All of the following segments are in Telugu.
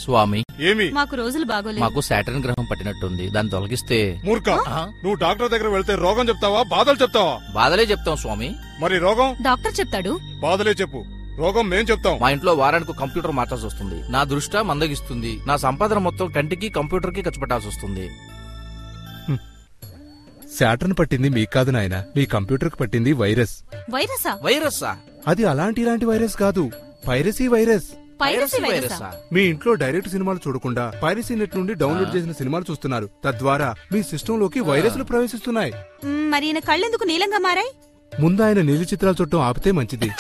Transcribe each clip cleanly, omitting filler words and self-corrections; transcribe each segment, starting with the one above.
స్వామి, ఏమి మాకు రోజులు బాగోలేదు. మాకు సాటర్న్ గ్రహం పట్టినట్టుంది. దాన్ని తొలగిస్తే. మూర్ఖ, నువ్వు డాక్టర్ దగ్గర వెళ్తే రోగం చెప్తావా బాధలు చెప్తావా? బాధలే చెప్తాం స్వామి. మరి రోగం? డాక్టర్ చెప్తాడు. బాధలే చెప్పు, రోగం మేం చెప్తాం. మా ఇంట్లో వారానికి కంప్యూటర్ మార్చాల్సి వస్తుంది. నా దృష్టి మందగిస్తుంది. నా సంపాదన మొత్తం కంటికి కంప్యూటర్ కి ఖర్చు పెట్టాల్సి వస్తుంది. శాటర్న్ పట్టింది మీకు కాదు నాయనా, మీ కంప్యూటర్ కి పట్టింది వైరస్. వైరసా? వైరస్సా? అది ఇలాంటి వైరస్ కాదు, పైరసీ వైరస్. పైరసీ వైరసా? మీ ఇంట్లో డైరెక్ట్ సినిమాలు చూడకుండా పైరసీ నెట్ నుండి డౌన్లోడ్ చేసిన సినిమాలు చూస్తున్నారు. తద్వారా మీ సిస్టమ్ లోకి వైరస్లు ప్రవేశిస్తున్నాయి. మరి ఈయన కళ్ళెందుకు నీలంగా మారాయి? ముందు ఆయన నీలి చిత్రాలు చూడటం ఆపితే మంచిది.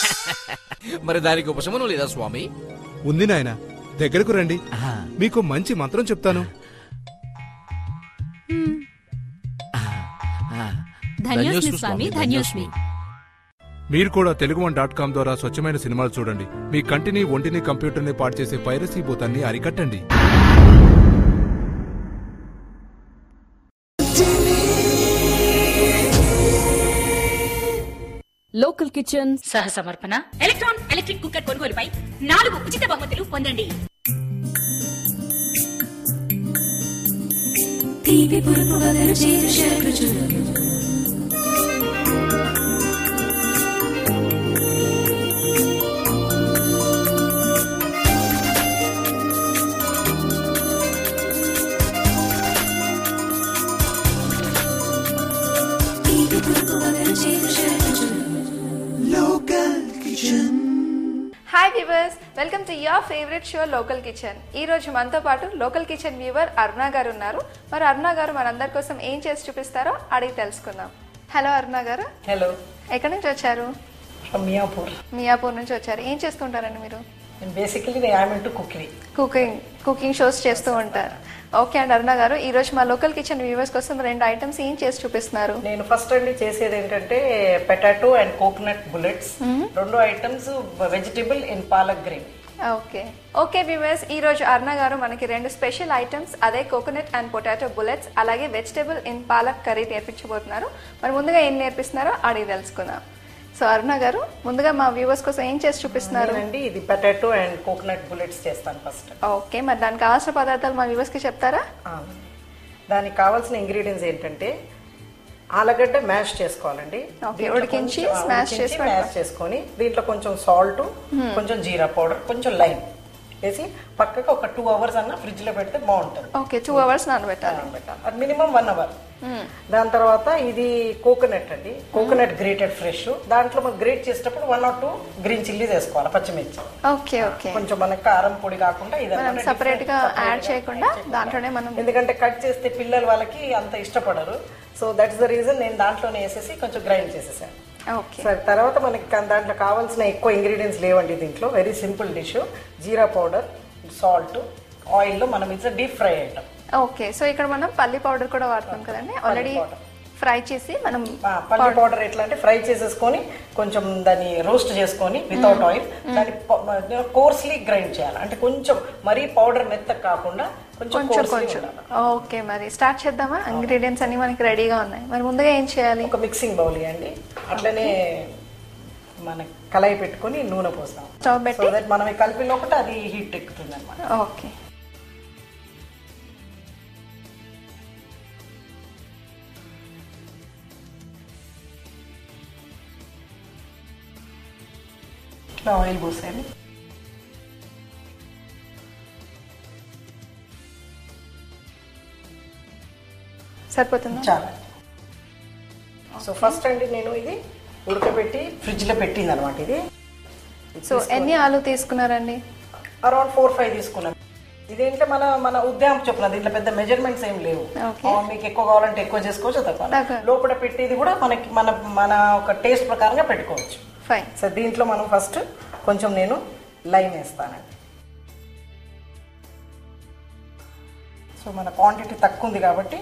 మరి దానికి ఉపశమనం లేదా స్వామి? ఉంది నాయన, దగ్గరకు రండి, మీకు మంచి మంత్రం చెప్తాను. ధన్యోస్మి స్వామి, ధన్యోస్మి. మీరు కూడా తెలుగు1.com ద్వారా స్వచ్ఛమైన సినిమాలు చూడండి. మీ కంటిని, ఒంటిని, కంప్యూటర్ని పాడు చేసే పైరసీ భూతాన్ని అరికట్టండి. లోకల్ కిచెన్ సహ సమర్పణ ఎలక్ట్రాన్ ఎలక్ట్రిక్ కుక్కర్ కొనుగోలుపై 4 ఉచిత బహుమతులు పొందండి. తీపి పురుపు వగరు చేరు శరకృచు hi viewers, welcome to your favourite show local kitchen. ఈ రోజు మనతో పాటు లోకల్ కిచెన్ వ్యూవర్ అరుణ గారు ఉన్నారు. మరి అరుణ గారు మనందరి కోసం ఏం చేసి చూపిస్తారో అడిగి తెలుసుకుందాం. హలో అరుణ గారు. హలో. ఎక్కడి నుంచి వచ్చారు? మియాపూర్ నుంచి వచ్చారు. ఏం చేస్తుంటారండి మీరు? Basically I am into cooking shows చేస్తూ ఉంటారు. ఓకే అండి అరుణ గారు, ఈ రోజు మా లోకల్ కిచెన్ వ్యూవర్స్ కోసం 2 ఐటమ్స్ ఏం చేసి చూపిస్తున్నారు? నేను ఫస్ట్ అండి చేసేది ఏంటంటే potato and coconut bullets, 2 items vegetable in palak green. Okay viewers, ఈ రోజు అరుణ గారు మనకి 2 స్పెషల్ ఐటమ్స్, అదే కోకోనట్ అండ్ పొటాటో బుల్లెట్స్ అలాగే వెజిటబుల్ ఇన్ పాలక్ కర్రీ నేర్పించబోతున్నారు. మరి ముందుగా ఏం నేర్పిస్తున్నారో అడిగి తెలుసుకుందాం. సో అరుణ గారు, ముందుగా మా వ్యూవర్స్ కోసం ఏం చేసి చూపిస్తున్నారు? ఇది పొటాటో అండ్ కోకోనట్ బుల్లెట్స్ చేస్తాను ఫస్ట్. ఓకే, మరి దానికి కావాల్సిన పదార్థాలు మా వ్యూవర్స్ కి చెప్తారా? దానికి కావాల్సిన ఇంగ్రీడియంట్స్ ఏంటంటే ఆలుగడ్డ మ్యాష్ చేసుకోవాలండి. ఉడికించి మ్యాష్ చేసుకొని దీంట్లో కొంచెం సాల్ట్, కొంచెం జీరా పౌడర్, కొంచెం లైమ్ వేసి పక్కకు ఒక 2 అవర్స్ అన్న ఫ్రిడ్జ్ లో పెడితే బాగుంటుంది. ఓకే, 2 అవర్స్ నానబెట్టాలి, మినిమం 1 అవర్. దాని తర్వాత ఇది కోకోనట్ అండి, కోకోనట్ గ్రేటెడ్ ఫ్రెష్. దాంట్లో మనం గ్రేట్ చేసేటప్పుడు 1 or 2 గ్రీన్ చిల్లీస్ వేసుకోవాలి, పచ్చిమిర్చి. ఓకే ఓకే, కొంచెం మనకి కారం పొడి కాకుండా ఇది సెపరేట్ గా యాడ్ చేయకుండా దాంట్లోనే మనం, ఎందుకంటే కట్ చేస్తే పిల్లలు వాళ్ళకి అంత ఇష్టపడరు. సో దట్స్ ద రీజన్ నేను దాంట్లోనే వేసేసి కొంచెం గ్రైండ్ చేసేసాను. సరే, తర్వాత మనకి దాంట్లో కావాల్సిన ఎక్కువ ఇంగ్రీడియంట్స్ లేవండి దీంట్లో. Very simple dish. జీరా పౌడర్, సాల్ట్, ఆయిల్ లో మనం ఇది deep fry item. Okay, so ఇక్కడ మనం పల్లి పౌడర్ కూడా వాడతాం కదండి, ఆల్రెడీ ఫ్రై చేసి మనం. పల్లి పౌడర్ ఎట్లా అంటే ఫ్రై చేసేసుకొని కొంచెం దాన్ని రోస్ట్ చేసుకొని వితౌట్ ఆయిల్ దాన్ని కోర్స్లీ గ్రైండ్ చేయాలి. అంటే కొంచెం మరీ పౌడర్ మెత్తగా కాకుండా కొంచెం. ఓకే, మరి స్టార్ట్ చేద్దామా? ఇంగ్రీడియంట్స్ అన్ని మనకి రెడీగా ఉన్నాయి. మరి ముందుగా ఏం చేయాలి? ఒక మిక్సింగ్ బౌల్ ఇవ్వండి. అట్లనే మన కళాయి పెట్టుకుని నూనె పోస్తాం. స్టవ్ పెట్టి మనం కలిపి లోపల అది హీట్ ఎక్కుతుంది అన్నమాట. ఓకే, ఆయిల్ పోసేయండి. సరిపోతుంది, చాలా. సో ఫస్ట్ అండి నేను ఇది ఉడకబెట్టి ఫ్రిడ్జ్ లో పెట్టింది అనమాట. ఇది సో ఎన్ని ఆలు తీసుకున్నారండి? అరౌండ్ 4-5 తీసుకున్నాను. ఇదేంటే మన ఉద్యానం చొప్పున, దీంట్లో పెద్ద మెజర్మెంట్స్ ఏం లేవు. మీకు ఎక్కువ కావాలంటే ఎక్కువ చేసుకోవచ్చు, తక్కువ. లోపల పెట్టేది కూడా మనకి మన ఒక టేస్ట్ ప్రకారంగా పెట్టుకోవచ్చు. సో దీంట్లో మనం ఫస్ట్ కొంచెం నేను లైమ్ వేస్తానండి. సో మన క్వాంటిటీ తక్కువ ఉంది కాబట్టి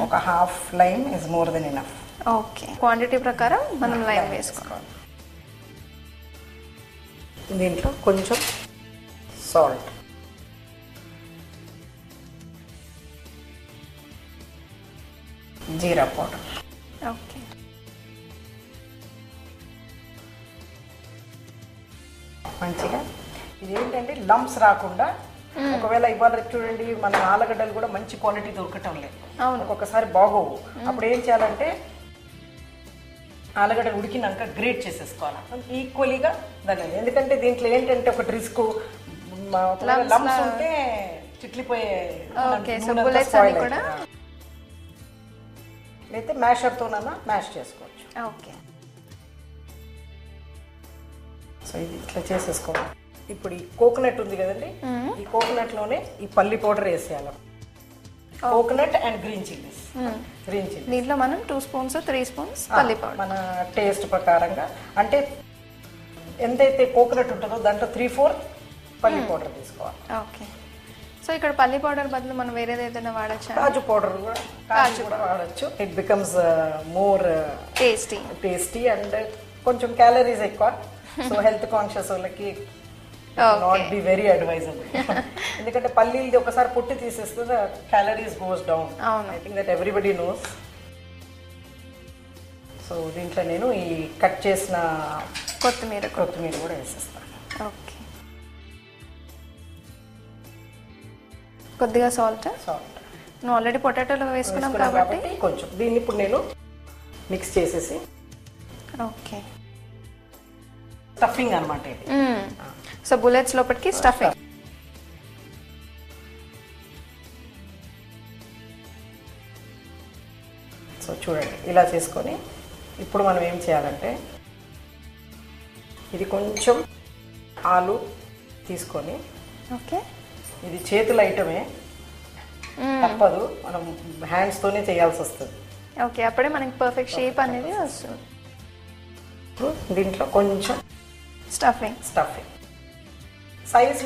ఒక half lime is more than enough. Okay, quantity ప్రకారం మనం లైమ్ వేసుకోవాలి. దీంట్లో కొంచెం సాల్ట్, జీరా పౌడర్. ఓకే, మంచిగా ఇదేంటంటే లంప్స్ రాకుండా ఒకవేళ ఇవాళ చూడండి మన ఆలుగడ్డలు కూడా మంచి క్వాలిటీ దొరకటం లేదు, అవును. ఒక్కొక్కసారి బాగోవు. అప్పుడు ఏం చేయాలంటే ఆలుగడ్డలు ఉడికినాక గ్రేట్ చేసేసుకోవాలి ఈక్వలీగా దాన్ని. ఎందుకంటే దీంట్లో ఏంటంటే ఒకటి రిస్క్, లంప్స్ ఉంటే చిట్లిపోయే, లేకపోతే మ్యాషర్తోనన్నా మ్యాష్ చేసుకోవచ్చు. ఓకే, సో ఇది ఇట్లా చేసేసుకోవాలి. ఇప్పుడు ఈ కోకోనట్ ఉంది కదండి, ఈ కోకోనట్ లోనే ఈ పల్లి పౌడర్ వేసేయాలి. Coconut and green chillies. దీంట్లో మనం 2 స్పూన్స్ 3 స్పూన్స్ పల్లి పౌడర్ మన టేస్ట్ ప్రకారంగా, అంటే ఎంతైతే కోకోనట్ ఉంటుందో దాంట్లో 3/4 పల్లి పౌడర్ తీసుకోవాలి. ఓకే, సో ఇక్కడ పల్లి పౌడర్ బదులు మనం వేరేది ఏదైనా వాడచ్చా? కాజు పౌడర్ కూడా వాడచ్చు. It becomes more tasty and కొంచెం క్యాలరీస్ ఎక్కువ. సో హెల్త్ కాన్షియస్ వాళ్ళకి నాట్ బి వెరీ అడ్వైజబుల్. ఎందుకంటే పల్లీది ఒకసారి పొట్టు తీసేస్తే calories goes down. I think that everybody knows. So దీంట్లో నేను ఈ కట్ చేసిన కొత్తిమీర కూడా వేసేస్తాను. ఓకే, కొద్దిగా సాల్ట్. నువ్వు ఆల్రెడీ పొటాటోలో వేసుకున్నాం కాబట్టి కొంచెం దీన్ని ఇప్పుడు నేను మిక్స్ చేసేసి. ఓకే, స్టఫింగ్ అన్నమాట ఇది. సో బుల్లెట్స్ లోపలికి స్టఫింగ్. సో చూడండి ఇలా చేసుకొని ఇప్పుడు మనం ఏం చేయాలంటే ఇది కొంచెం ఆలు తీసుకొని, ఓకే, ఇది చేతుల ఐటమే, తప్పదు, మనం హ్యాండ్స్తోనే చేయాల్సి వస్తుంది. ఓకే, అప్పుడే మనకి పర్ఫెక్ట్ షేప్ అనేది వస్తుంది. ఇప్పుడు దీంట్లో కొంచెం స్టఫింగ్ సైజ్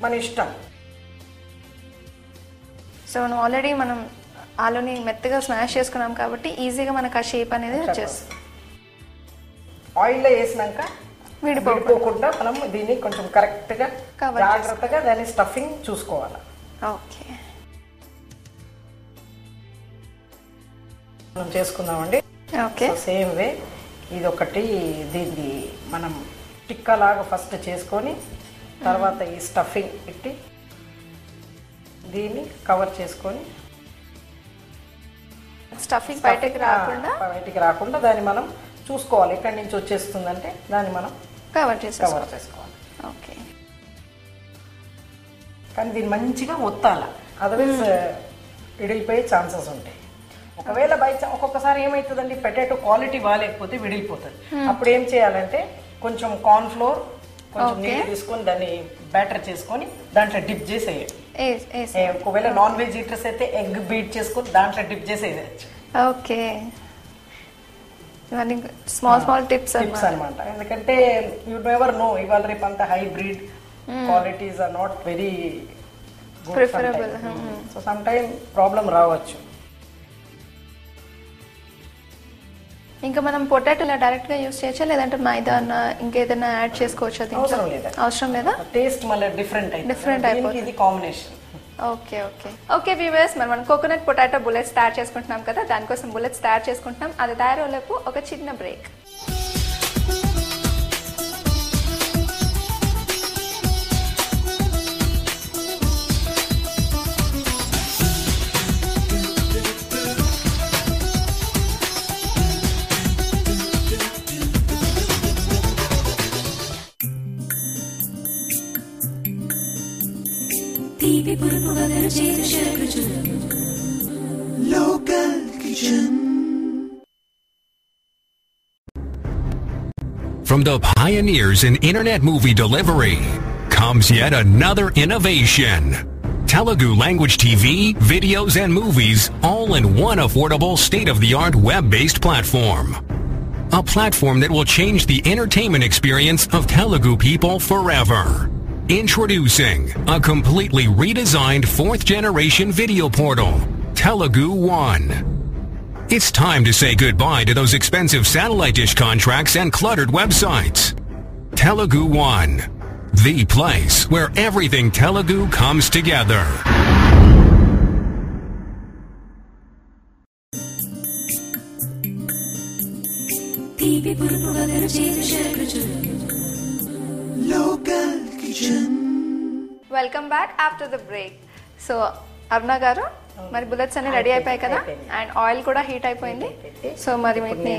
మన ఇష్టం. సో ఆల్రెడీ మనం ఆలుని మెత్తగా స్మాష్ చేసుకున్నాం కాబట్టి ఈజీగా మనకు ఆ షేప్ అనేది వచ్చేస్తుంది. ఆయిల్లో వేసినాక విడిపోకుండా మనం దీన్ని కొంచెం కరెక్ట్గా జాగ్రత్తగా దాన్ని స్టఫింగ్ చూసుకోవాలి. ఓకే, మనం చేసుకుందామండి. ఓకే, సేమ్ వే ఇది ఒకటి, దీన్ని మనం టిక్కా లాగా ఫస్ట్ చేసుకొని తర్వాత ఈ స్టఫింగ్ పెట్టి దీన్ని కవర్ చేసుకొని, స్టఫింగ్ బయటికి రాకుండా దాన్ని మనం చూసుకోవాలి. ఎక్కడి నుంచి వచ్చేస్తుందంటే దాన్ని మనం కవర్ చేసుకోవాలి. ఓకే, కానీ దీన్ని మంచిగా ఒత్తాల, అదర్వైజ్ విడిలిపోయే ఛాన్సెస్ ఉంటాయి. ఒకవేళ ఒక్కొక్కసారి ఏమవుతుందండి, పొటాటో క్వాలిటీ బాగాలేకపోతే విడిలిపోతుంది. అప్పుడు ఏం చేయాలంటే కొంచెం కార్న్ ఫ్లోర్, కొంచెం నీళ్ళు తీసుకొని దాన్ని బ్యాటర్ చేసుకొని దాంట్లో డిప్ చేసి వేయాలి. ఒకవేళ నాన్ వెజ్ ఈటర్స్ అయితే ఎగ్ బీట్ చేసుకొని దాంట్లో డిప్ చేసి వేయచ్చు. ఓకే, స్మాల్ టిప్స్ అన్నమాట. ఎందుకంటే యూ నెవర్ నో, ఇవాళ రేపు అంత hybrid qualities are not very preferable. So some time problem రావచ్చు. ఇంకా మనం పొటాటో డైరెక్ట్ గా యూస్ చేయొచ్చా, లేదంటే మైదా ఇంకేదైనా యాడ్ చేసుకోవచ్చా? అవసరం లేదా? టేస్ట్ మళ్ళీ డిఫరెంట్ అయిపోతుంది. ఇది కాంబినేషన్. ఓకే వ్యూవర్స్, మనం కోకోనట్ పొటాటో బుల్లెట్స్ తయారు చేసుకుంటున్నాం కదా, దానికోసం బుల్లెట్స్ తయారు చేసుకుంటున్నాం. అది తయారయ్యేలోపు ఒక చిన్న break. From the pioneers in internet movie delivery comes yet another innovation. Telugu language TV, videos and movies all in one affordable state-of-the-art web-based platform. A platform that will change the entertainment experience of Telugu people forever. Introducing a completely redesigned 4th generation video portal, Telugu One. It's time to say goodbye to those expensive satellite dish contracts and cluttered websites. Telugu One, the place where everything Telugu comes together. Local Kitchen. Welcome back after the break. So Aruna గారు, మరి బుల్లెట్స్ అన్ని రెడీ అయిపోయాయి కదా, అండ్ ఆయిల్ కూడా హీట్ అయిపోయింది. సో మరి వీటిని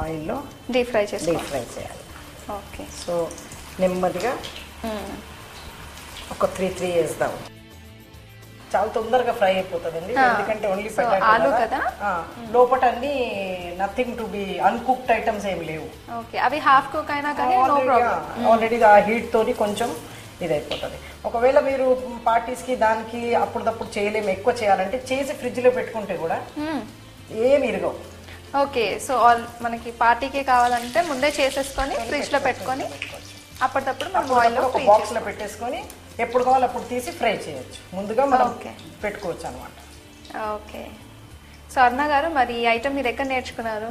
ఆయిల్లో డీప్ ఫ్రై చేయాలి. ఓకే. సో నెమ్మదిగా ఒక 3 వేద్దాం. చాలా తొందరగా ఫ్రై అయిపోతుందండి, ఎందుకంటే ఓన్లీ ఆలు కదా, లోపల అన్ని nothing to be uncooked items ఏమి లేవు. ఓకే, అవి హాఫ్ కుక్ అయినా కానీ ఆల్రెడీ ఆ హీట్ తోని కొంచెం ఇది అయిపోతుంది. ఒకవేళ మీరు పార్టీస్ కి దానికి అప్పుడప్పుడు చేయలేము, ఎక్కువ చేయాలంటే చేసి ఫ్రిడ్జ్ లో పెట్టుకుంటే కూడా ఏమి ఇరగవు. ఓకే, సో మనకి పార్టీకి కావాలంటే ముందే చేసేసుకొని ఫ్రిడ్జ్ లో పెట్టుకొని అప్పటికప్పుడు మనం ఆయిల్ ఒక బాక్స్ లో పెట్టేసుకొని ఎప్పుడు కావాలి అప్పుడు తీసి ఫ్రై చేయొచ్చు. ముందుగా మనం పెట్టుకోవచ్చు అనమాట. ఓకే. సో అరుణ గారు, మరి ఈ ఐటమ్ మీరు ఎక్కడ నేర్చుకున్నారు?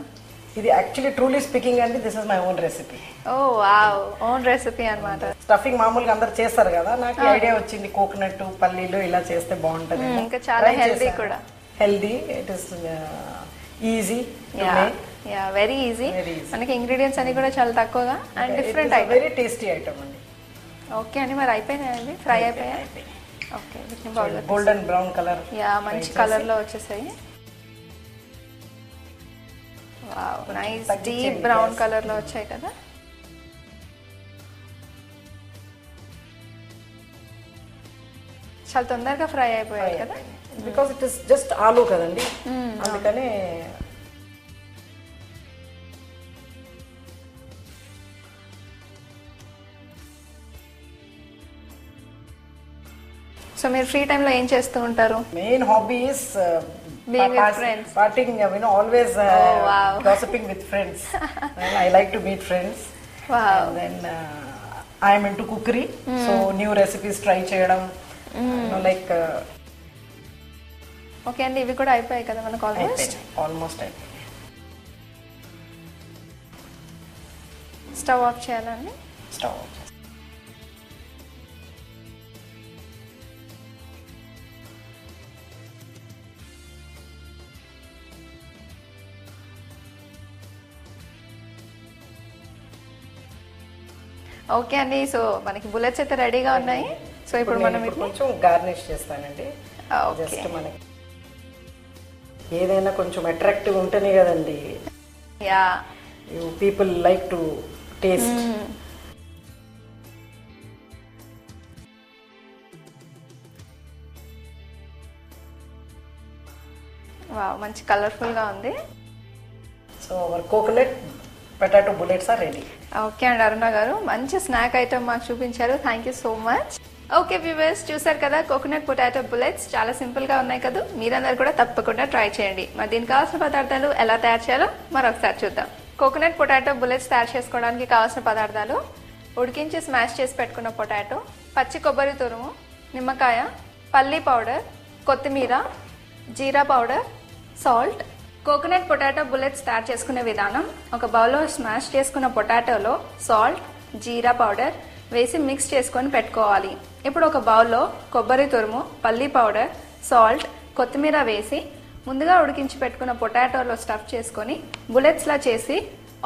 ఇది యాక్చువల్లీ ట్రూలీ స్పీకింగ్ అండి, this is my own recipe. Oh wow, own recipe అన్నమాట. స్టఫింగ్ మామూలుగా అందరు చేస్తారు కదా, నాకు ఐడియా వచ్చింది కోకోనట్ పల్లీలు ఇలా చేస్తే బాగుంటది. ఇంకా చాలా హెల్దీ కూడా. Healthy, it is easy, very easy. మనకి ఇంగ్రీడియంట్స్ అన్ని కూడా చాలా తక్కువగా and different item, very tasty item అండి. ఓకే అండి, మరి అయిపోయినాయండి, ఫ్రై అయిపోయాయి. ఓకే, గోల్డెన్ బ్రౌన్ కలర్, మంచి కలర్ లో వచ్చేసాయి. Wow, nice deep brown colour లో వచ్చాయి కదా. చాలా తొందరగా ఫ్రై అయిపోయాయి కదా, బికాస్ ఇట్ ఇస్ జస్ట్ ఆలు కదండి, అందుకనే. సో మీరు ఫ్రీ టైమ్ లో ఏం చేస్తూ ఉంటారు? Main hobby is partying, always gossiping with friends. I like to meet friends. Wow. And then I am into cookery, so new recipes try చేయడం, like. ఓకే అండి, ఇవి కూడా అయిపోయాయి కదా మనకు ఆల్మోస్ట్ అయిపోయాయి. స్టవ్ ఆఫ్ చేయాలండి. Stove off. ఓకే అండి, సో మనకి బుల్లెట్స్ అయితే రెడీగా ఉన్నాయి. సో ఇప్పుడు మనం కొంచెం గార్నిష్ చేస్తానండి. జస్ట్ మనకి ఏదైనా కొంచెం అట్రాక్టివ్ ఉంటేనే కదండి people like to taste. Wow, మంచి కలర్ఫుల్ గా ఉంది. So our coconut potato bullets are ready. Okay అండి అరుణ గారు, మంచి స్నాక్ ఐటమ్ మాకు చూపించారు. Thank you so much. Okay viewers, చూసారు కదా కోకోనట్ పొటాటో బుల్లెట్స్, చాలా సింపుల్ గా ఉన్నాయి కదా. మీరందరూ కూడా తప్పకుండా ట్రై చేయండి. మరి దీనికి కావాల్సిన పదార్థాలు ఎలా తయారు చేయాలో మరొకసారి చూద్దాం. కోకోనట్ పొటాటో బుల్లెట్స్ తయారు చేసుకోవడానికి కావాల్సిన పదార్థాలు: ఉడికించి స్మాష్ చేసి పెట్టుకున్న పొటాటో, పచ్చి కొబ్బరి తురుము, నిమ్మకాయ, పల్లీ పౌడర్, కొత్తిమీర, జీరా powder, salt. Coconut potato bullets తయారు చేసుకునే విధానం: ఒక బౌల్లో స్మాష్ చేసుకున్న పొటాటోలో సాల్ట్, జీరా పౌడర్ వేసి మిక్స్ చేసుకొని పెట్టుకోవాలి. ఇప్పుడు ఒక బౌల్లో కొబ్బరి తురుము, పల్లీ పౌడర్, సాల్ట్, కొత్తిమీర వేసి ముందుగా ఉడికించి పెట్టుకున్న పొటాటోలో స్టఫ్ చేసుకొని బుల్లెట్స్ లా చేసి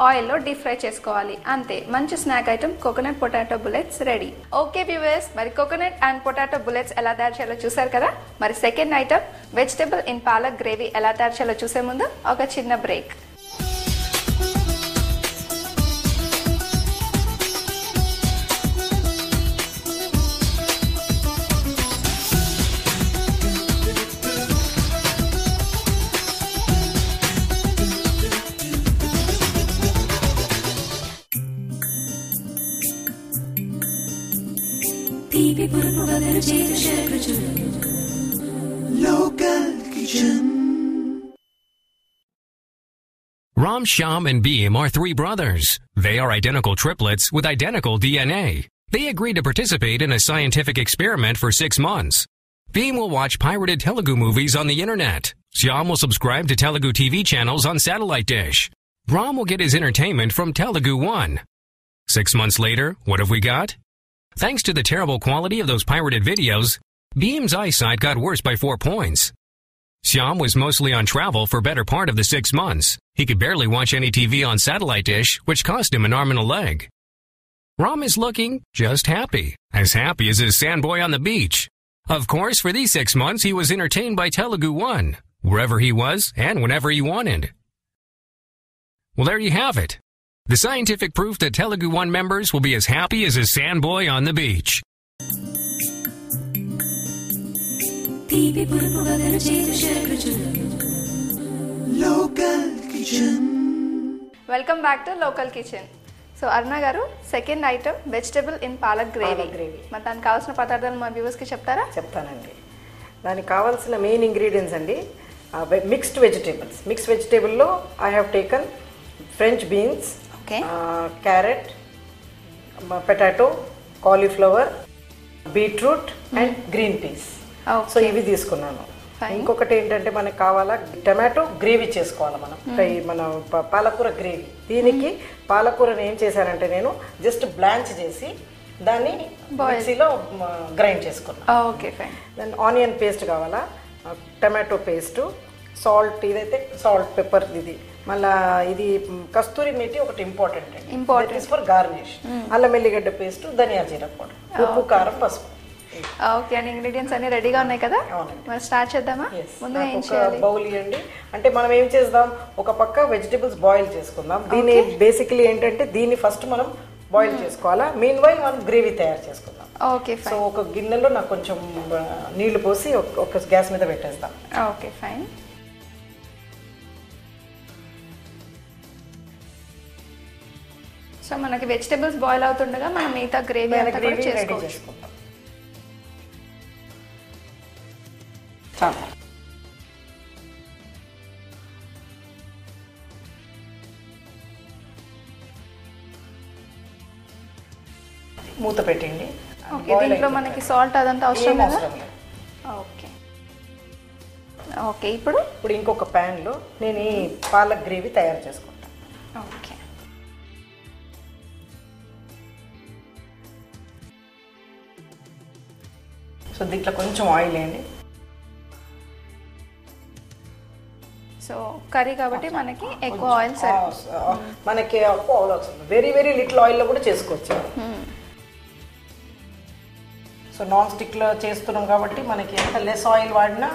ఆయిల్లో డీప్ ఫ్రై చేసుకోవాలి. అంతే, మంచి snack item coconut potato bullets ready. Okay viewers, మరి కోకోనట్ అండ్ పొటాటో బుల్లెట్స్ ఎలా తయారు చేయాలో చూసారు కదా. మరి second item vegetable in palak gravy ఎలా తయారు చేయాలో చూసే ముందు ఒక చిన్న break. Ram, Shyam, and Beam are three brothers. They are identical triplets with identical DNA. They agreed to participate in a scientific experiment for 6 months. Beam will watch pirated Telugu movies on the internet. Shyam will subscribe to Telugu TV channels on satellite dish. Ram will get his entertainment from Telugu One. 6 months later, what have we got? Thanks to the terrible quality of those pirated videos, Beam's eyesight got worse by 4 points. Shyam was mostly on travel for better part of the 6 months. He could barely watch any TV on satellite dish, which cost him an arm and a leg. Ram is looking just happy as his sandboy on the beach. Of course, for these 6 months, he was entertained by Telugu One, wherever he was and whenever he wanted. Well, there you have it. The scientific proof that Telugu One members will be as happy as a sandboy on the beach. తీపి పులుపు వగరు చేదు షడ్రుచులు local kitchen. Welcome back to local kitchen. So Aruna గారు, second item vegetable in palak gravy. మరి దానికి కావాల్సిన పదార్థాలు మా వ్యూవర్స్కి చెప్తారా? చెప్తానండి. దానికి కావాల్సిన మెయిన్ ఇంగ్రీడియంట్స్ అండి మిక్స్డ్ వెజిటేబుల్స్. మిక్స్డ్ వెజిటేబుల్లో I have taken French beans, carrot, potato, cauliflower, beetroot and green peas. So ఇవి తీసుకున్నాను. ఇంకొకటి ఏంటంటే మనకు కావాలా టమాటో గ్రేవీ చేసుకోవాలి మనం. మన పాలకూర గ్రేవీ. దీనికి పాలకూరని ఏం చేశానంటే నేను జస్ట్ బ్లాంచ్ చేసి దాన్ని మిక్సీలో గ్రైండ్ చేసుకున్నాను. Okay fine. Then onion paste కావాలా, టమాటో పేస్టు, సాల్ట్, ఇదైతే సాల్ట్, పెప్పర్, ఇది మళ్ళా ఇది కస్తూరి మేతి ఒకటి ఇంపార్టెంట్ అండి ఫర్ గార్నిష్. అల్లం ఎల్లిగడ్డ పేస్ట్, ధనియా జీరా పౌడర్, ఉప్పు, కారం, పసుపు. ఓకే అండి, ఇంగ్రీడియంట్స్ అన్ని రెడీగా ఉన్నాయి కదా, మరి స్టార్ట్ చేద్దామా? ముందుగా ఏం చేయాలి? బౌల్ ఇవ్వండి. అంటే మనం ఏం చేద్దాం, ఒక పక్క వెజిటేబుల్స్ బాయిల్ చేసుకుందాం. దీన్ని బేసికలీ ఏంటంటే దీన్ని ఫస్ట్ మనం బాయిల్ చేసుకోవాలా. మీన్ వైల్ మనం గ్రేవీ తయారు చేసుకుందాం. Okay fine. సో ఒక గిన్నెలో నాకు కొంచెం నీళ్లు పోసి ఒక గ్యాస్ మీద పెట్టేస్తాం. Okay fine. సో మనకి వెజిటేబుల్స్ బాయిల్ అవుతుండగా మనం మిగతా గ్రేవీ అంతా కూడా చేసుకోవచ్చు. మూత పెట్టండి. ఓకే, దీంట్లో మనకి సాల్ట్ అదంతా అవసరం లేదా? Okay okay. ఇప్పుడు ఇంకొక ప్యాన్లో నేను ఈ పాలక్ గ్రేవీ తయారు చేసుకుంటాను. ఓకే. సో దీంట్లో కొంచెం ఆయిల్ వేయండి. సో కర్రీ కాబట్టి మనకి ఎక్కువ ఆయిల్ మనకి ఎక్కువ ఆయిల్ వస్తుంది. వెరీ వెరీ లిటిల్ ఆయిల్లో కూడా చేసుకోవచ్చు. సో నాన్ స్టిక్లో చేస్తున్నాం కాబట్టి మనకి ఎంత లెస్ ఆయిల్ వాడినా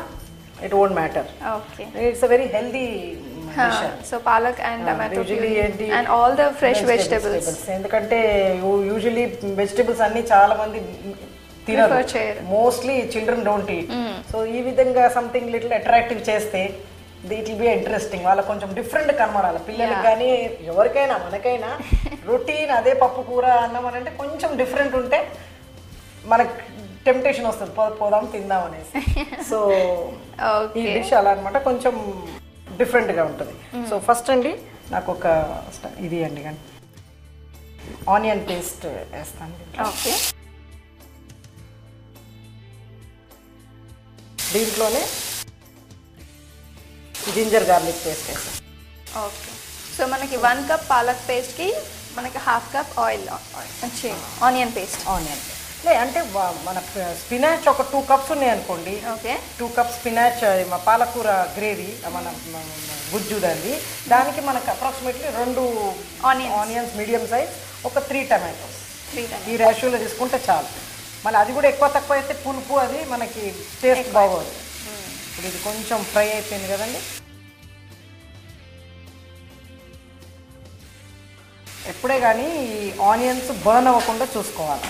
it won't matter. Okay. It's a very healthy dish. So palak and tomato and all the fresh vegetables. ఎందుకంటే యూజువలీ వెజిటబుల్స్ అన్ని చాలా మంది తినరు, mostly children don't eat. So ఈ విధంగా సంథింగ్ లిటిల్ అట్రాక్టివ్ చేస్తే ఇట్ విల్ బి ఇంట్రెస్టింగ్. వాళ్ళకి కొంచెం డిఫరెంట్ కనబడాలి. పిల్లలకి కానీ ఎవరికైనా మనకైనా రొటీన్ అదే పప్పు కూర అన్నం అని అంటే కొంచెం డిఫరెంట్ ఉంటే మనకు టెంప్టేషన్ వస్తుంది, పోదాం తిందాం అనేసి. సో ఈ డిష్ అలా అనమాట, కొంచెం డిఫరెంట్గా ఉంటుంది. సో ఫస్ట్ అండి నాకు ఒక ఇది అండి కానీ ఆనియన్ పేస్ట్ వేస్తాను. ఓకే. దీంట్లోనే జింజర్ గార్లిక్ పేస్ట్ వేస్తాం. ఓకే. సో మనకి 1 కప్ పాలక్ పేస్ట్కి మనకి 1/2 కప్ ఆయిల్ ఆనియన్ పేస్ట్. అంటే మన స్పినాచ్ ఒక 2 కప్స్ ఉన్నాయి అనుకోండి. ఓకే. 2 కప్స్ స్పినాచ్ పాలకూర గ్రేవీ మన గుజ్జు దానికి మనకు అప్రాక్సిమేట్లీ 2 ఆనియన్స్ మీడియం సైజ్, ఒక 3 టమాటోస్ ఈ రేషియోలో తీసుకుంటే చాలు. మళ్ళీ అది కూడా ఎక్కువ తక్కువ అయితే పులుపు అది మనకి టేస్ట్ బాగోదు. ఇప్పుడు ఇది కొంచెం ఫ్రై అయిపోయింది కదండి. ఎప్పుడే కానీ ఈ ఆనియన్స్ బర్న్ అవ్వకుండా చూసుకోవాలి.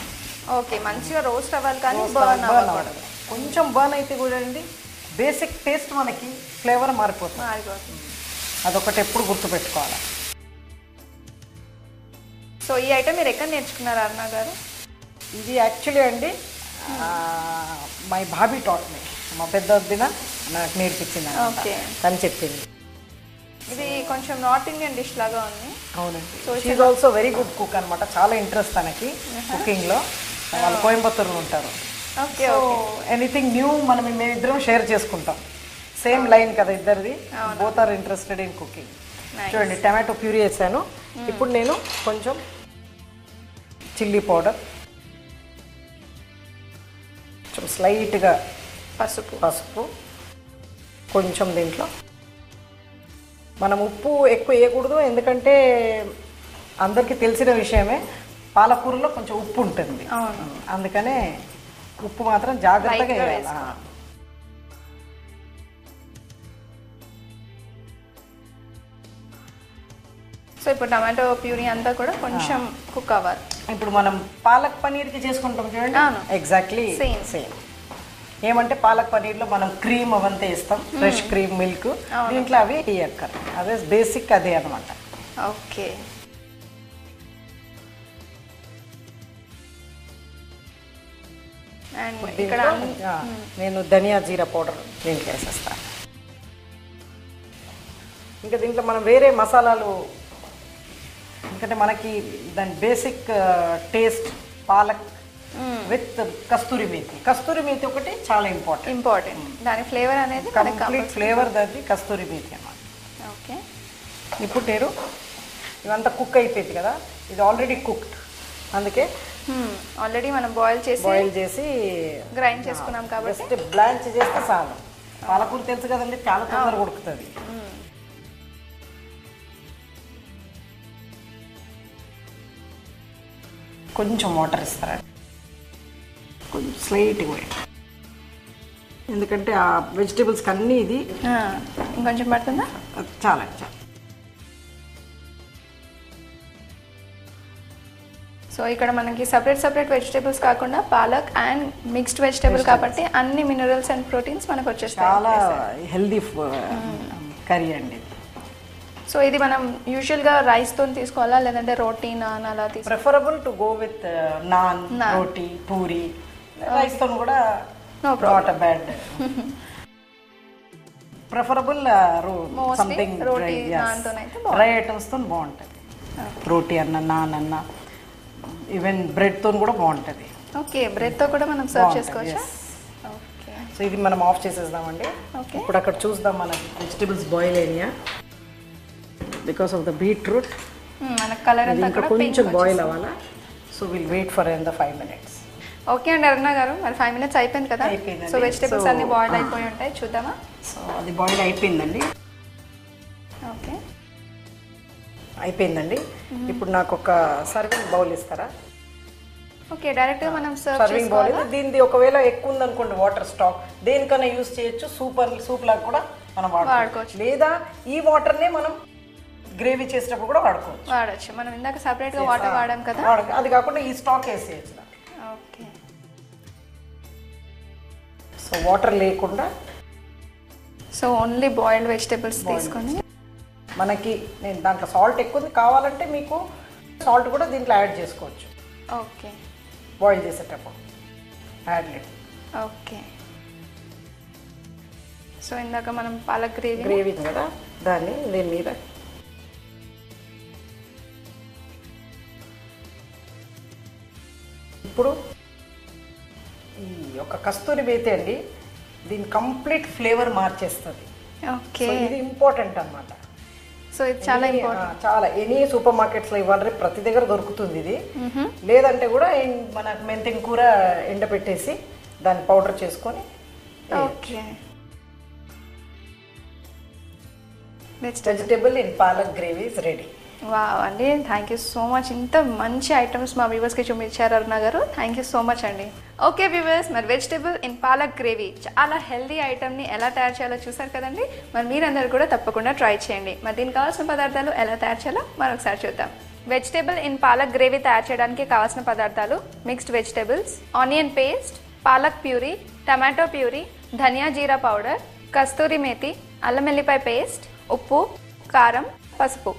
ఓకే, మంచిగా రోస్ట్ అవ్వాలి కానీ బర్న్ అవ్వకూడదు. కొంచెం బర్న్ అయితే కూడా అండి బేసిక్ టేస్ట్ మనకి ఫ్లేవర్ మారిపోతుంది. అదొకటి ఎప్పుడు గుర్తుపెట్టుకోవాలి. సో ఈ ఐటమ్ మీరు ఎక్కడ నేర్చుకున్నారు అరుణ గారు? ఇది యాక్చువల్లీ అండి మై భాబీ టాట్ మీ. మా పెద్ద వదిన నాకు నేర్పించింది. ఓకే. తను చెప్పింది. ఇది కొంచెం నార్త్ ఇండియన్ డిష్ లాగా ఉంది. అవునండి. She is also very good cook అనమాట. చాలా ఇంట్రెస్ట్ తనకి కుకింగ్లో. వాళ్ళు కోయంబత్తూరులో ఉంటారు. ఓకే. ఎనీథింగ్ న్యూ మేమిద్దరం షేర్ చేసుకుంటాం. సేమ్ లైన్ కదా ఇద్దరిది. Both are interested in cooking. చూడండి, టమాటో ప్యూరీ వేసాను. ఇప్పుడు నేను కొంచెం చిల్లీ పౌడర్, స్లైట్గా పసుపు కొంచెం, దీంట్లో మనం ఉప్పు ఎక్కువ వేయకూడదు ఎందుకంటే అందరికీ తెలిసిన విషయమే పాలకూరలో కొంచెం ఉప్పు ఉంటుంది, అందుకనే ఉప్పు మాత్రం జాగ్రత్తగా వేయాలి. సో ఇప్పుడు టమాటో ప్యూరీ అంతా కూడా కొంచెం కుక్ అవ్వాలి. ఇప్పుడు మనం పాలక్ పనీర్కి చేసుకుంటాం చూడండి, ఎగ్జాక్ట్లీ సేమ్. ఏమంటే పాలక్ పనీర్లో మనం క్రీమ్ అవంతా ఇస్తాం, ఫ్రెష్ క్రీమ్, మిల్క్. దీంట్లో అవి ఇయ్యక్కర్, అదే బేసిక్ అదే అనమాట. ఓకే. అండ్ ఇక్కడ నేను ధనియా జీరా పౌడర్ దీంట్లో వేసేస్తాను. ఇంకా దీంట్లో మనం వేరే మసాలాలు, ఎందుకంటే మనకి దాని బేసిక్ టేస్ట్ పాలక్ విత్ కస్తూరి మేతి. కస్తూరి మేతి ఒకటి చాలా ఇంపార్టెంట్. దాని ఫ్లేవర్ అనేది కంప్లీట్ ఫ్లేవర్ దాన్ని కస్తూరి మేతి అన్నమాట. ఓకే. ఇప్పుడు నేను ఇవంతా కుక్ అయిపోయింది కదా, ఇది ఆల్రెడీ కుక్డ్, అందుకే ఆల్రెడీ మనం బాయిల్ చేసి గ్రైండ్ చేసుకున్నాం కాబట్టి బ్లాంచ్ చేస్తే చాలు. పాలకూర తెలుసు కదండి, చాలా తొందరగా ఉడుకుతుంది. కొంచెం వాటర్ ఇస్తారా, కొంచెం స్లైట్గా వేయండి, ఎందుకంటే ఆ వెజిటేబుల్స్కి అన్నీ ఇది ఇంకొంచెం పడుతుందా? చాలా. సో ఇక్కడ మనకి సపరేట్ వెజిటేబుల్స్ కాకుండా పాలక్ అండ్ మిక్స్డ్ వెజిటేబుల్ కాబట్టి అన్ని మినరల్స్ అండ్ ప్రోటీన్స్ మనకు వచ్చేస్తాయి. చాలా హెల్దీ కర్రీ అండి. సో ఇది మనం యూజువల్గా రైస్తో తీసుకోవాలా లేదంటే రోటీ, నాన్ అలా తీసుకోవాలి? Preferable to go with naan, roti, puri. రైస్తో కూడా not a bad. Preferable something dry ఐటమ్స్తో బాగుంటుంది. రోటీ అన్న, నాన్ అన్న, ఈవెన్ బ్రెడ్తో కూడా బాగుంటుంది. ఓకే, బ్రెడ్తో కూడా మనం సర్వ్ చేసుకోవచ్చు. ఓకే. సో ఇది మనం ఆఫ్ చేసేద్దామండి. ఇప్పుడు అక్కడ చూద్దాం మన వెజిటేబుల్స్ బాయిల్ అయినాయా. బికాస్ ఆఫ్ ద బీట్రూట్ మనకు కలర్ అంతా కూడా కొంచెం బాయిల్ అవ్వాలా. So will wait for the 5 minutes. Okay అండి అరుణ గారు, మరి 5 minutes అయిపోయింది కదా. సో వెజిటేబుల్స్ అన్ని బాయిల్ అయిపోయి ఉంటాయి, చూద్దామా? సో అది బాయిల్ అయిపోయిందండి. ఓకే, అయిపోయిందండి. ఇప్పుడు నాకు ఒక సర్వింగ్ బౌల్ ఇస్తారా? ఓకే, డైరెక్ట్గా మనం సర్వింగ్ బౌల్. దీనిది ఒకవేళ ఎక్కువ ఉందనుకోండి వాటర్ స్టాక్, దేనికైనా యూజ్ చేయొచ్చు. సూప్ లాగా కూడా మనం వాడుకోవచ్చు, లేదా ఈ వాటర్నే మనం గ్రేవీ చేసేటప్పుడు కూడా వాడచ్చు. మనం ఇందాక సపరేట్గా వాటర్ వాడాం కదా, అది కాకుండా ఈ స్టాక్ వేసేయచ్చు. ఓకే. సో వాటర్ లేకుండా, సో ఓన్లీ బాయిల్డ్ వెజిటేబుల్స్ తీసుకొని మనకి నేను దాంట్లో సాల్ట్ ఎక్కువ కావాలంటే మీకు సాల్ట్ కూడా దీంట్లో యాడ్ చేసుకోవచ్చు. ఓకే, బాయిల్ చేసేటప్పుడు యాడ్ లేదు. ఓకే. సో ఇందాక మనం పాలక్ గ్రేవీ కదా, దాన్ని దీని మీద ఇప్పుడు ఈ యొక్క కస్తూరి మేతి అండి, దీని కంప్లీట్ ఫ్లేవర్ మార్చేస్తుంది. ఓకే, ఇది ఇంపార్టెంట్ అన్నమాట. సో ఇది చాలా ఇంపార్టెంట్. చాలా ఎనీ సూపర్ మార్కెట్స్లో ఇవాళ ప్రతి దగ్గర దొరుకుతుంది ఇది. లేదంటే కూడా మన మెంతిన కూర ఎండబెట్టేసి దాన్ని పౌడర్ చేసుకొని. Okay, vegetable in palak gravy is ready. Wow అండి, థ్యాంక్ యూ సో మచ్. ఇంత మంచి ఐటమ్స్ మా వ్యూవర్స్కి చూపించారు అరుణ గారు, థ్యాంక్ యూ సో మచ్ అండి. ఓకే వ్యూవర్స్, మరి వెజిటేబుల్ ఇన్ పాలక్ గ్రేవీ చాలా హెల్దీ ఐటమ్ని ఎలా తయారు చేయాలో చూసారు కదండి. మరి మీరందరూ కూడా తప్పకుండా ట్రై చేయండి. మరి దీనికి కావాల్సిన పదార్థాలు ఎలా తయారు చేయాలో మరొకసారి చూద్దాం. వెజిటేబుల్ ఇన్ పాలక్ గ్రేవీ తయారు చేయడానికి కావాల్సిన పదార్థాలు: mixed vegetables, onion paste, palak puree, tomato puree, ధనియా జీరా పౌడర్, కస్తూరి మేతి, అల్లం వెల్లిపాయ పేస్ట్, ఉప్పు, కారం, పసుపు.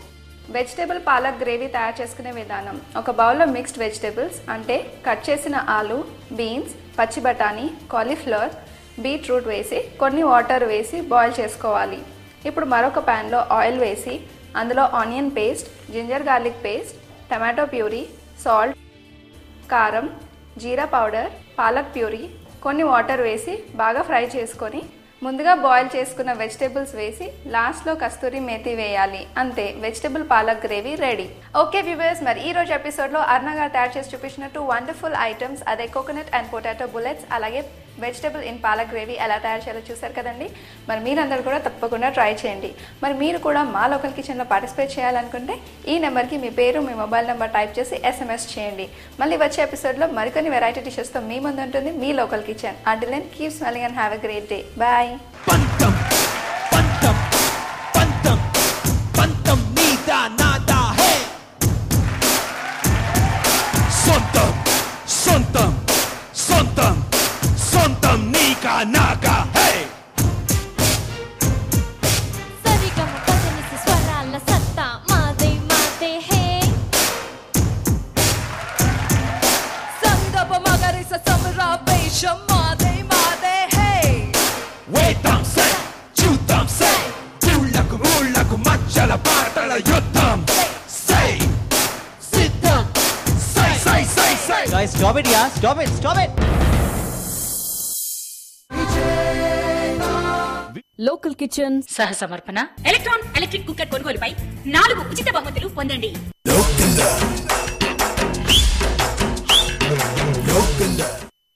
వెజిటేబుల్ పాలక్ గ్రేవీ తయారు చేసుకునే విధానం: ఒక బౌల్లో మిక్స్డ్ వెజిటేబుల్స్ అంటే కట్ చేసిన ఆలు, బీన్స్, పచ్చి బఠానీ, కాలీఫ్లవర్, బీట్రూట్ వేసి కొన్ని వాటర్ వేసి బాయిల్ చేసుకోవాలి. ఇప్పుడు మరొక ప్యాన్లో ఆయిల్ వేసి అందులో onion paste, ginger garlic paste, tomato puree, salt, కారం, జీరా పౌడర్, పాలక్ ప్యూరీ, కొన్ని వాటర్ వేసి బాగా ఫ్రై చేసుకొని ముందుగా బాయిల్ చేసుకున్న వెజిటేబుల్స్ వేసి లాస్ట్లో కస్తూరి మేతి వేయాలి. అంతే, vegetable palak gravy ready. Okay viewers, మరి ఈ రోజు ఎపిసోడ్లో అరుణ గారు తయారు చేసి చూపించినట్టు వండర్ఫుల్ ఐటమ్స్, అదే కోకోనట్ అండ్ పొటాటో బుల్లెట్స్, అలాగే వెజిటబుల్ ఇన్ పాలక్ గ్రేవీ ఎలా తయారు చేయాలో చూసారు కదండి. మరి మీరందరూ కూడా తప్పకుండా ట్రై చేయండి. మరి మీరు కూడా మా లోకల్ కిచెన్లో పార్టిసిపేట్ చేయాలనుకుంటే ఈ నెంబర్కి మీ పేరు, మీ మొబైల్ నెంబర్ టైప్ చేసి SMS చేయండి. మళ్ళీ వచ్చే ఎపిసోడ్లో మరికొన్ని వెరైటీ డిషెస్తో మీ ముందు ఉంటుంది మీ local kitchen. Until then, keep smiling and have a great day. Bye. పంతం పంతం పంతం పంతం నీదా నాదా హే సొంతం సొంతం సొంతం సొంతం నీకా నాకా హే సరిగమ పదనిసి స్వరాల సత్తా మాదే మాదే హే సంగమ మగరిస సమరా వేషం మాదే మాదే హే వేద్దాం సై చూద్దాం సై ఊళ్ళకు ఊళ్ళకు మధ్యల పాటల యుద్ధం సై సిద్ధం సై సై సై సై Guys, stop it, yeah. Stop it, stop it. Local kitchen సహ సమర్పణ ఎలక్ట్రాన్ ఎలక్ట్రిక్ కుక్కర్ కొనుగోలుపై 4 ఉచిత బహుమతులు పొందండి.